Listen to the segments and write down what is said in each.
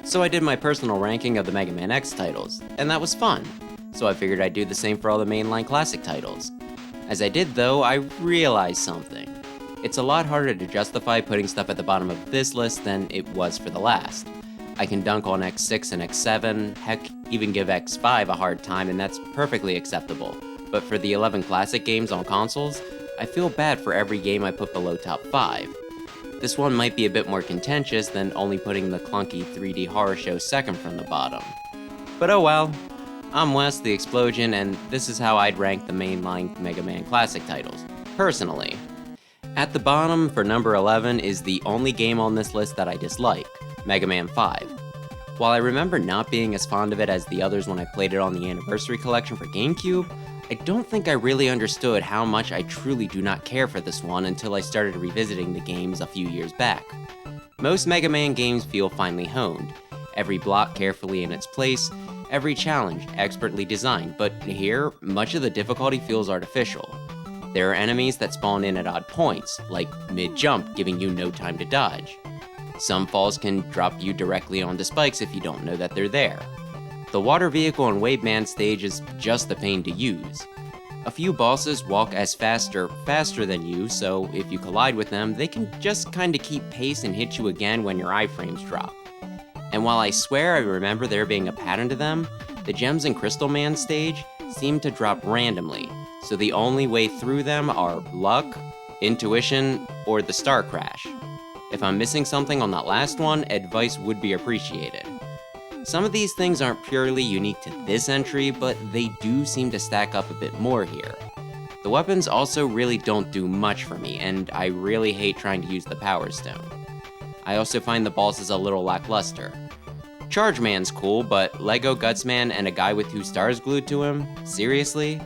So I did my personal ranking of the Mega Man X titles, and that was fun. So I figured I'd do the same for all the mainline classic titles. As I did though, I realized something. It's a lot harder to justify putting stuff at the bottom of this list than it was for the last. I can dunk on X6 and X7, heck, even give X5 a hard time, and that's perfectly acceptable. But for the 11 classic games on consoles, I feel bad for every game I put below top 5. This one might be a bit more contentious than only putting the clunky 3D horror show second from the bottom. But oh well, I'm Wes the Explosion, and this is how I'd rank the mainline Mega Man classic titles, personally. At the bottom, for number 11, is the only game on this list that I dislike, Mega Man 5. While I remember not being as fond of it as the others when I played it on the Anniversary Collection for GameCube, I don't think I really understood how much I truly do not care for this one until I started revisiting the games a few years back. Most Mega Man games feel finely honed, every block carefully in its place, every challenge expertly designed, but here, much of the difficulty feels artificial. There are enemies that spawn in at odd points, like mid-jump, giving you no time to dodge. Some falls can drop you directly onto spikes if you don't know that they're there. The water vehicle and Wave Man stage is just a pain to use. A few bosses walk as faster than you, so if you collide with them, they can just kinda keep pace and hit you again when your iframes drop. And while I swear I remember there being a pattern to them, the Gems and Crystal Man stage seem to drop randomly, so the only way through them are luck, intuition, or the star crash. If I'm missing something on that last one, advice would be appreciated. Some of these things aren't purely unique to this entry, but they do seem to stack up a bit more here. The weapons also really don't do much for me, and I really hate trying to use the Power Stone. I also find the bosses a little lackluster. Charge Man's cool, but Lego Guts Man and a guy with 2 stars glued to him? Seriously?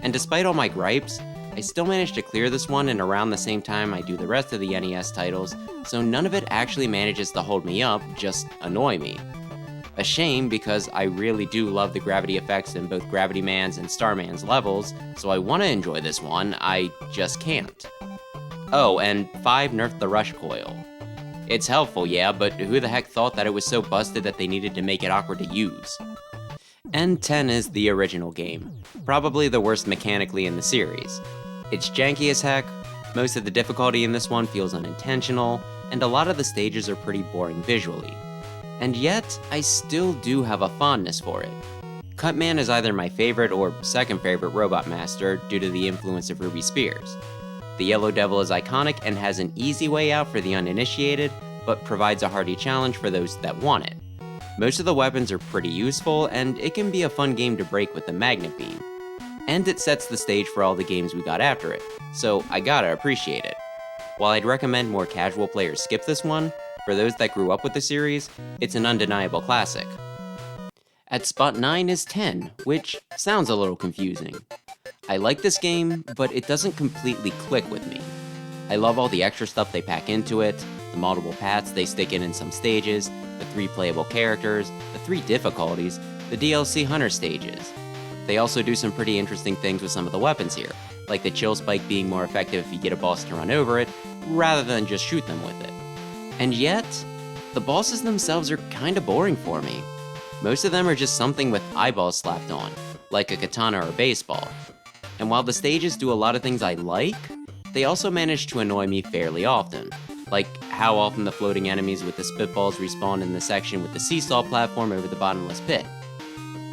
And despite all my gripes, I still managed to clear this one in around the same time I do the rest of the NES titles, so none of it actually manages to hold me up, just annoy me. A shame, because I really do love the gravity effects in both Gravity Man's and Starman's levels, so I want to enjoy this one, I just can't. Oh, and 5 nerfed the Rush Coil. It's helpful, yeah, but who the heck thought that it was so busted that they needed to make it awkward to use? N10 is the original game, probably the worst mechanically in the series. It's janky as heck, most of the difficulty in this one feels unintentional, and a lot of the stages are pretty boring visually. And yet, I still do have a fondness for it. Cutman is either my favorite or second favorite Robot Master due to the influence of Ruby Spears. The Yellow Devil is iconic and has an easy way out for the uninitiated, but provides a hearty challenge for those that want it. Most of the weapons are pretty useful, and it can be a fun game to break with the Magnet Beam. And it sets the stage for all the games we got after it, so I gotta appreciate it. While I'd recommend more casual players skip this one, for those that grew up with the series, it's an undeniable classic. At spot 9 is 10, which sounds a little confusing. I like this game, but it doesn't completely click with me. I love all the extra stuff they pack into it, the multiple paths they stick in some stages, the 3 playable characters, the 3 difficulties, the DLC Hunter stages. They also do some pretty interesting things with some of the weapons here, like the Chill Spike being more effective if you get a boss to run over it, rather than just shoot them with it. And yet, the bosses themselves are kinda boring for me. Most of them are just something with eyeballs slapped on, like a katana or a baseball. And while the stages do a lot of things I like, they also manage to annoy me fairly often, like how often the floating enemies with the spitballs respawn in the section with the seesaw platform over the bottomless pit.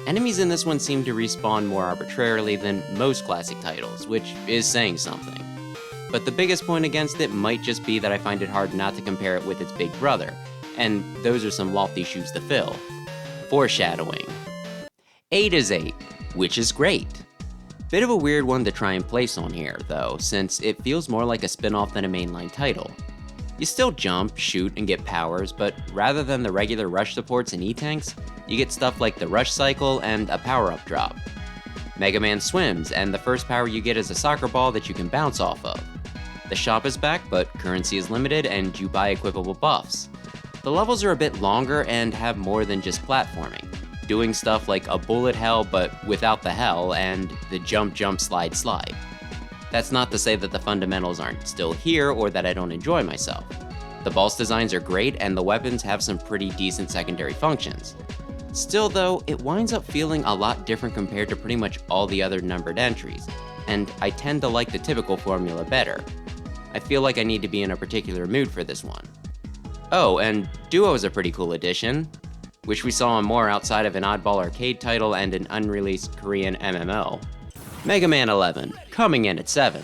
Enemies in this one seem to respawn more arbitrarily than most classic titles, which is saying something. But the biggest point against it might just be that I find it hard not to compare it with its big brother, and those are some lofty shoes to fill. Foreshadowing. 8 is 8, which is great. Bit of a weird one to try and place on here, though, since it feels more like a spin-off than a mainline title. You still jump, shoot, and get powers, but rather than the regular rush supports and E-tanks, you get stuff like the rush cycle and a power-up drop. Mega Man swims, and the first power you get is a soccer ball that you can bounce off of. The shop is back, but currency is limited and you buy equipable buffs. The levels are a bit longer and have more than just platforming, doing stuff like a bullet hell but without the hell and the jump jump slide slide. That's not to say that the fundamentals aren't still here or that I don't enjoy myself. The boss designs are great and the weapons have some pretty decent secondary functions. Still though, it winds up feeling a lot different compared to pretty much all the other numbered entries, and I tend to like the typical formula better. I feel like I need to be in a particular mood for this one. Oh, and Duo is a pretty cool addition, which we saw more outside of an oddball arcade title and an unreleased Korean MMO. Mega Man 11, coming in at 7,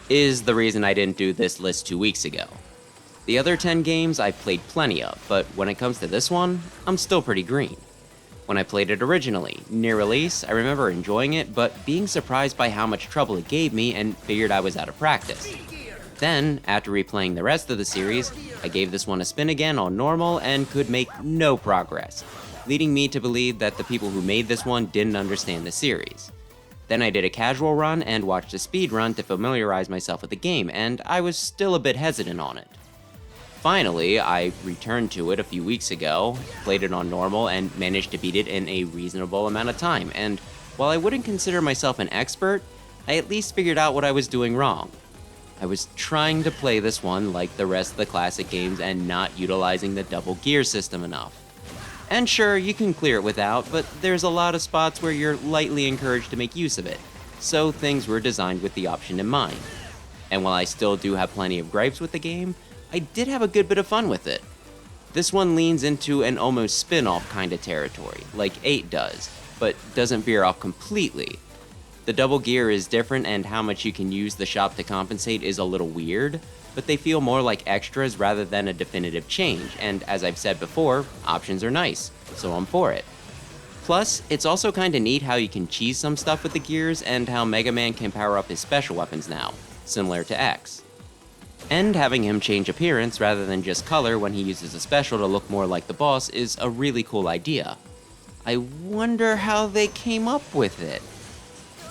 is the reason I didn't do this list 2 weeks ago. The other 10 games I've played plenty of, but when it comes to this one, I'm still pretty green. When I played it originally, near release, I remember enjoying it, but being surprised by how much trouble it gave me and figured I was out of practice. Then, after replaying the rest of the series, I gave this one a spin again on normal and could make no progress, leading me to believe that the people who made this one didn't understand the series. Then I did a casual run and watched a speed run to familiarize myself with the game, and I was still a bit hesitant on it. Finally, I returned to it a few weeks ago, played it on normal, and managed to beat it in a reasonable amount of time, and while I wouldn't consider myself an expert, I at least figured out what I was doing wrong. I was trying to play this one like the rest of the classic games and not utilizing the double gear system enough. And sure, you can clear it without, but there's a lot of spots where you're lightly encouraged to make use of it, so things were designed with the option in mind. And while I still do have plenty of gripes with the game, I did have a good bit of fun with it. This one leans into an almost spin-off kind of territory, like 8 does, but doesn't veer off completely. The double gear is different and how much you can use the shop to compensate is a little weird, but they feel more like extras rather than a definitive change, and as I've said before, options are nice, so I'm for it. Plus, it's also kinda neat how you can cheese some stuff with the gears and how Mega Man can power up his special weapons now, similar to X. And having him change appearance rather than just color when he uses a special to look more like the boss is a really cool idea. I wonder how they came up with it.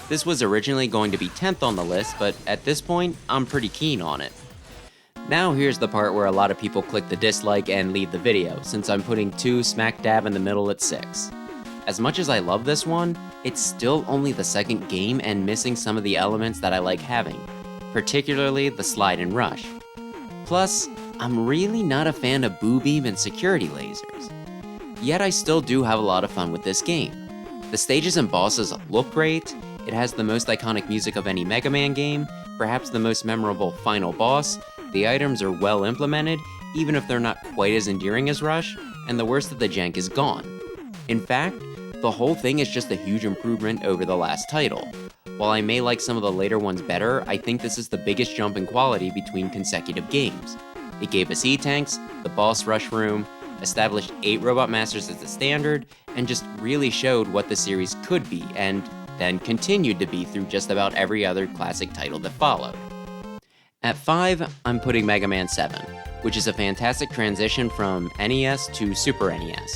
This was originally going to be 10th on the list, but at this point, I'm pretty keen on it. Now here's the part where a lot of people click the dislike and leave the video, since I'm putting 2 smack dab in the middle at 6. As much as I love this one, it's still only the second game and missing some of the elements that I like having, particularly the slide and rush. Plus, I'm really not a fan of boo beam and security lasers. Yet I still do have a lot of fun with this game. The stages and bosses look great, it has the most iconic music of any Mega Man game, perhaps the most memorable final boss, the items are well implemented, even if they're not quite as endearing as Rush, and the worst of the jank is gone. In fact, the whole thing is just a huge improvement over the last title. While I may like some of the later ones better, I think this is the biggest jump in quality between consecutive games. It gave us E-Tanks, the boss rush room, established 8 Robot Masters as the standard, and just really showed what the series could be, and then continued to be through just about every other classic title that followed. At 5, I'm putting Mega Man 7, which is a fantastic transition from NES to Super NES.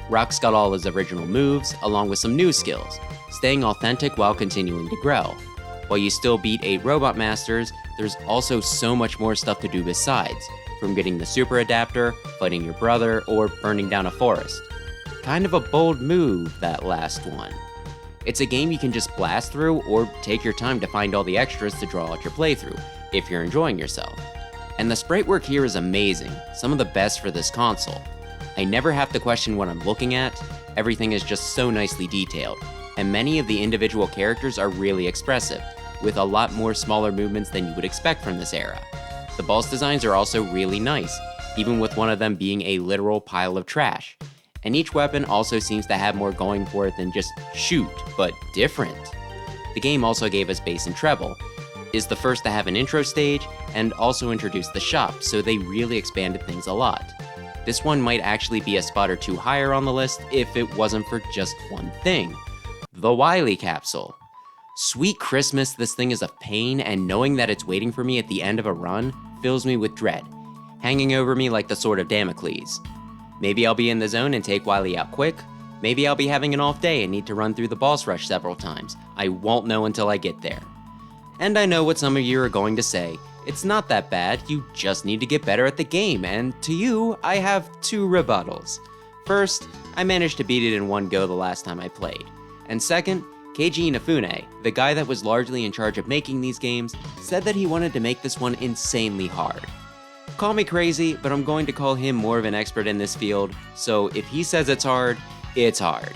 Rock's got all his original moves, along with some new skills, staying authentic while continuing to grow. While you still beat 8 Robot Masters, there's also so much more stuff to do besides, from getting the Super Adapter, fighting your brother, or burning down a forest. Kind of a bold move, that last one. It's a game you can just blast through, or take your time to find all the extras to draw out your playthrough, if you're enjoying yourself. And the sprite work here is amazing, some of the best for this console. I never have to question what I'm looking at, everything is just so nicely detailed, and many of the individual characters are really expressive, with a lot more smaller movements than you would expect from this era. The boss designs are also really nice, even with one of them being a literal pile of trash. And each weapon also seems to have more going for it than just shoot, but different. The game also gave us bass and treble, is the first to have an intro stage, and also introduced the shop, so they really expanded things a lot. This one might actually be a spot or 2 higher on the list if it wasn't for just one thing. The Wily capsule. Sweet Christmas, this thing is a pain, and knowing that it's waiting for me at the end of a run fills me with dread, hanging over me like the sword of Damocles. Maybe I'll be in the zone and take Wily out quick, maybe I'll be having an off day and need to run through the boss rush several times. I won't know until I get there. And I know what some of you are going to say, it's not that bad, you just need to get better at the game, and to you, I have 2 rebuttals. First, I managed to beat it in one go the last time I played. And second, Keiji Inafune, the guy that was largely in charge of making these games, said that he wanted to make this one insanely hard. Call me crazy, but I'm going to call him more of an expert in this field, so if he says it's hard, it's hard.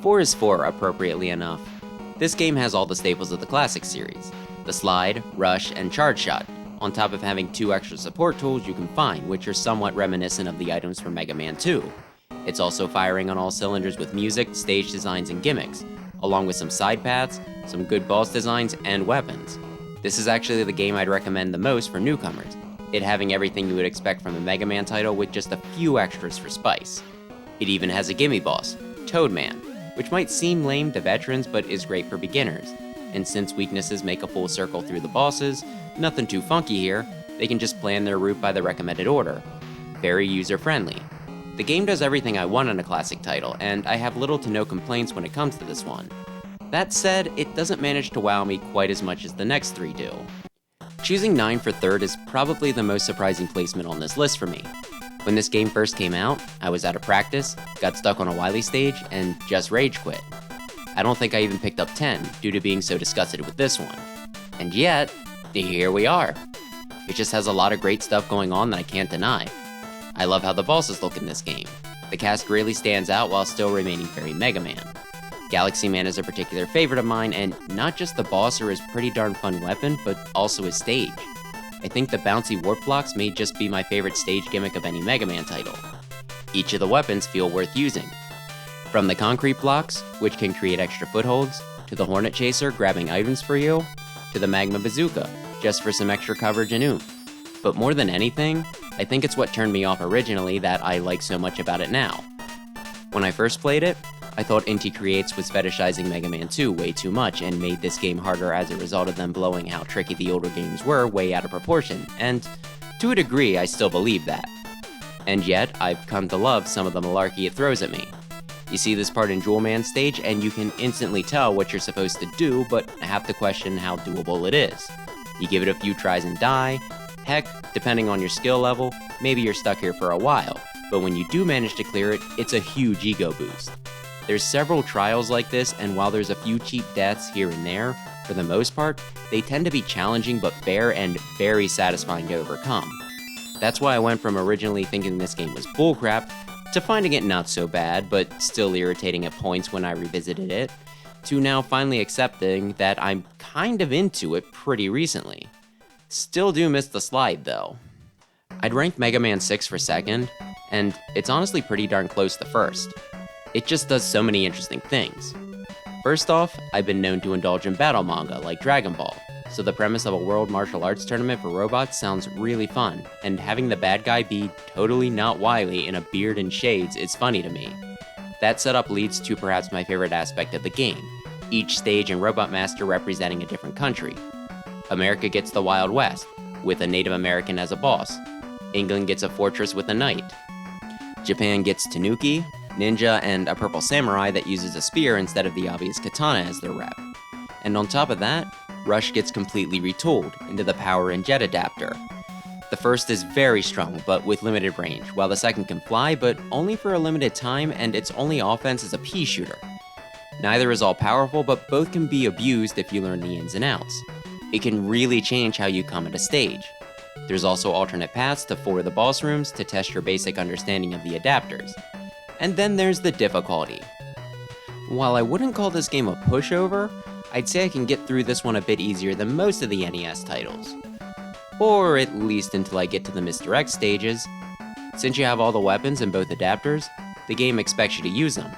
4 is 4, appropriately enough. This game has all the staples of the classic series: the slide, rush, and charge shot, on top of having 2 extra support tools you can find, which are somewhat reminiscent of the items from Mega Man 2. It's also firing on all cylinders with music, stage designs, and gimmicks, along with some side paths, some good boss designs, and weapons. This is actually the game I'd recommend the most for newcomers, it having everything you would expect from a Mega Man title with just a few extras for spice. It even has a gimme boss, Toadman, which might seem lame to veterans but is great for beginners, and since weaknesses make a full circle through the bosses, nothing too funky here, they can just plan their route by the recommended order. Very user-friendly. The game does everything I want in a classic title, and I have little to no complaints when it comes to this one. That said, it doesn't manage to wow me quite as much as the next 3 do. Choosing 9 for 3rd is probably the most surprising placement on this list for me. When this game first came out, I was out of practice, got stuck on a Wily stage, and just rage quit. I don't think I even picked up 10 due to being so disgusted with this one. And yet, here we are. It just has a lot of great stuff going on that I can't deny. I love how the bosses look in this game. The cast really stands out while still remaining very Mega Man. Galaxy Man is a particular favorite of mine, and not just the boss or his pretty darn fun weapon, but also his stage. I think the bouncy warp blocks may just be my favorite stage gimmick of any Mega Man title. Each of the weapons feel worth using. From the concrete blocks, which can create extra footholds, to the Hornet Chaser grabbing items for you, to the Magma Bazooka, just for some extra coverage and oomph. But more than anything, I think it's what turned me off originally that I like so much about it now. When I first played it, I thought Inti Creates was fetishizing Mega Man 2 way too much and made this game harder as a result of them blowing how tricky the older games were way out of proportion, and to a degree I still believe that. And yet, I've come to love some of the malarkey it throws at me. You see this part in Jewel Man's stage and you can instantly tell what you're supposed to do, but have to question how doable it is. You give it a few tries and die. Heck, depending on your skill level, maybe you're stuck here for a while, but when you do manage to clear it, it's a huge ego boost. There's several trials like this, and while there's a few cheap deaths here and there, for the most part, they tend to be challenging but fair and very satisfying to overcome. That's why I went from originally thinking this game was bullcrap, to finding it not so bad, but still irritating at points when I revisited it, to now finally accepting that I'm kind of into it pretty recently. Still do miss the slide though. I'd rank Mega Man 6 for 2nd, and it's honestly pretty darn close to 1st. It just does so many interesting things. First off, I've been known to indulge in battle manga like Dragon Ball, so the premise of a world martial arts tournament for robots sounds really fun, and having the bad guy be totally not Wily in a beard and shades is funny to me. That setup leads to perhaps my favorite aspect of the game, each stage and Robot Master representing a different country. America gets the Wild West, with a Native American as a boss. England gets a fortress with a knight. Japan gets Tanuki, ninja, and a purple samurai that uses a spear instead of the obvious katana as their rep. And on top of that, Rush gets completely retooled into the power and jet adapter. The first is very strong, but with limited range, while the second can fly, but only for a limited time, and its only offense is a pea shooter. Neither is all powerful, but both can be abused if you learn the ins and outs. It can really change how you come at a stage. There's also alternate paths to 4 of the boss rooms to test your basic understanding of the adapters. And then there's the difficulty. While I wouldn't call this game a pushover, I'd say I can get through this one a bit easier than most of the NES titles. Or at least until I get to the Mr. X stages. Since you have all the weapons and both adapters, the game expects you to use them.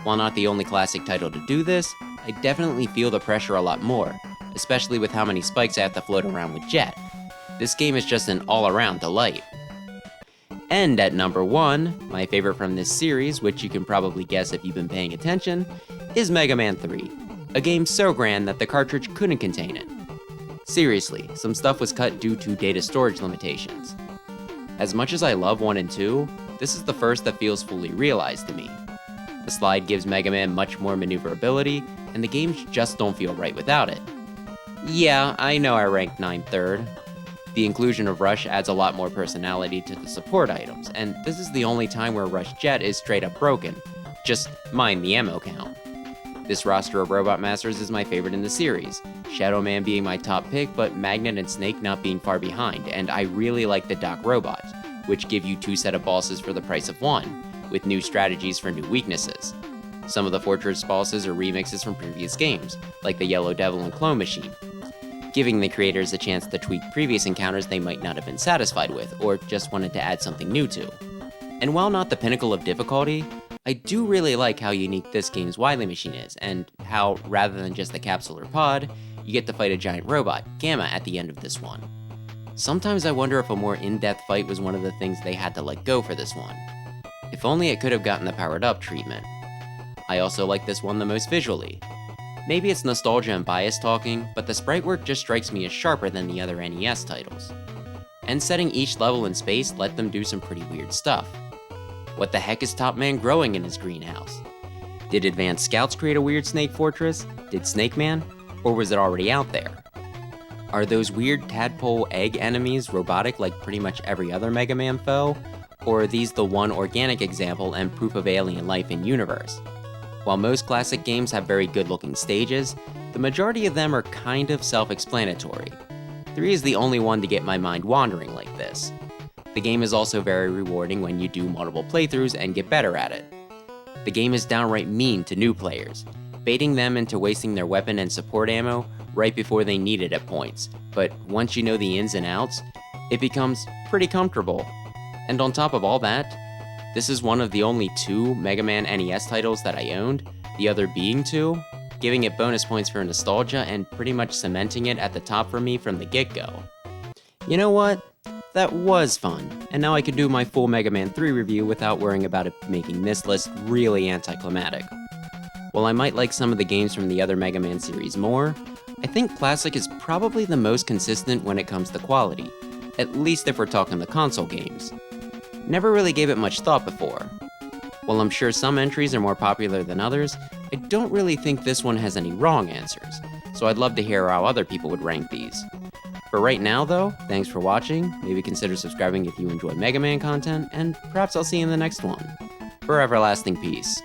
While not the only classic title to do this, I definitely feel the pressure a lot more, especially with how many spikes I have to float around with Jet. This game is just an all-around delight. And at number 1, my favorite from this series, which you can probably guess if you've been paying attention, is Mega Man 3, a game so grand that the cartridge couldn't contain it. Seriously, some stuff was cut due to data storage limitations. As much as I love 1 and 2, this is the first that feels fully realized to me. The slide gives Mega Man much more maneuverability, and the games just don't feel right without it. Yeah, I know I ranked 9 3rd. The inclusion of Rush adds a lot more personality to the support items, and this is the only time where Rush Jet is straight up broken. Just mind the ammo count. This roster of Robot Masters is my favorite in the series, Shadow Man being my top pick, but Magnet and Snake not being far behind, and I really like the Doc Robot, which give you 2 set of bosses for the price of 1, with new strategies for new weaknesses. Some of the Fortress bosses are remixes from previous games, like the Yellow Devil and Clone Machine, giving the creators a chance to tweak previous encounters they might not have been satisfied with, or just wanted to add something new to. And while not the pinnacle of difficulty, I do really like how unique this game's Wily Machine is, and how, rather than just the capsule or pod, you get to fight a giant robot, Gamma, at the end of this one. Sometimes I wonder if a more in-depth fight was one of the things they had to let go for this one. If only it could have gotten the powered up treatment. I also like this one the most visually. Maybe it's nostalgia and bias talking, but the sprite work just strikes me as sharper than the other NES titles. And setting each level in space let them do some pretty weird stuff. What the heck is Top Man growing in his greenhouse? Did Advanced Scouts create a weird Snake Fortress? Did Snake Man? Or was it already out there? Are those weird tadpole egg enemies robotic like pretty much every other Mega Man foe? Or are these the one organic example and proof of alien life in universe? While most classic games have very good looking stages, the majority of them are kind of self-explanatory. 3 is the only one to get my mind wandering like this. The game is also very rewarding when you do multiple playthroughs and get better at it. The game is downright mean to new players, baiting them into wasting their weapon and support ammo right before they need it at points, but once you know the ins and outs, it becomes pretty comfortable. And on top of all that, this is one of the only 2 Mega Man NES titles that I owned, the other being 2, giving it bonus points for nostalgia and pretty much cementing it at the top for me from the get-go. You know what? That was fun, and now I can do my full Mega Man 3 review without worrying about it making this list really anticlimactic. While I might like some of the games from the other Mega Man series more, I think Classic is probably the most consistent when it comes to quality, at least if we're talking the console games. Never really gave it much thought before. While I'm sure some entries are more popular than others, I don't really think this one has any wrong answers, so I'd love to hear how other people would rank these. For right now though, thanks for watching, maybe consider subscribing if you enjoy Mega Man content, and perhaps I'll see you in the next one. For everlasting peace.